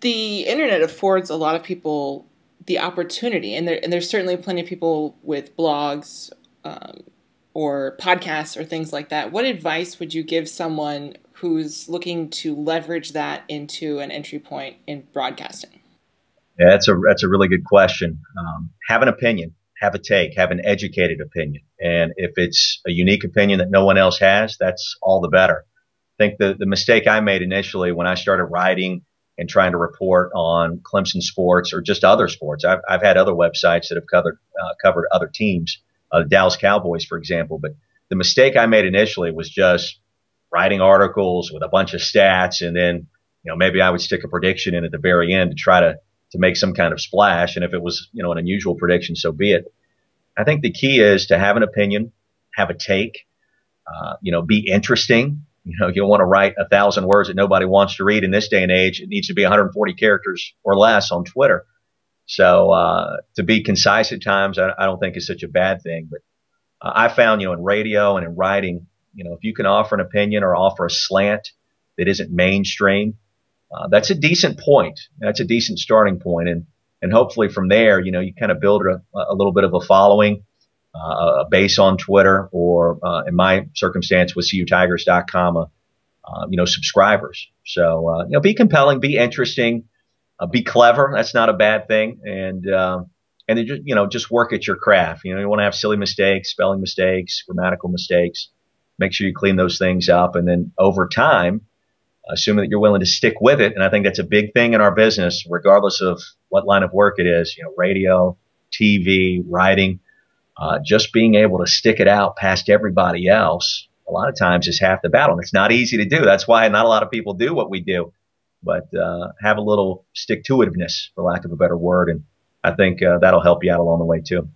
The internet affords a lot of people the opportunity, and there's certainly plenty of people with blogs or podcasts or things like that. What advice would you give someone who's looking to leverage that into an entry point in broadcasting? Yeah, that's a really good question. Have an opinion, have a take, have an educated opinion, and if it's a unique opinion that no one else has, that's all the better. I think the mistake I made initially when I started writing and trying to report on Clemson sports or just other sports. I've had other websites that have covered other teams, the Dallas Cowboys, for example. But the mistake I made initially was just writing articles with a bunch of stats, and then maybe I would stick a prediction in at the very end to try to make some kind of splash. And if it was an unusual prediction, so be it. I think the key is to have an opinion, have a take, be interesting. You don't want to write 1,000 words that nobody wants to read in this day and age. It needs to be 140 characters or less on Twitter. So to be concise at times, I don't think is such a bad thing. But I found, in radio and in writing, if you can offer an opinion or offer a slant that isn't mainstream, that's a decent point. That's a decent starting point. And hopefully from there, you kind of build a little bit of a following, a base on Twitter, or in my circumstance with CUTigers.com, subscribers. So, be compelling, be interesting, be clever. That's not a bad thing. And then just work at your craft. You want to have silly mistakes, spelling mistakes, grammatical mistakes. Make sure you clean those things up. And then over time, assuming that you're willing to stick with it. And I think that's a big thing in our business, regardless of what line of work it is, radio, TV, writing, just being able to stick it out past everybody else a lot of times is half the battle. And it's not easy to do. That's why not a lot of people do what we do, but have a little stick-to-itiveness, for lack of a better word. And I think that'll help you out along the way too.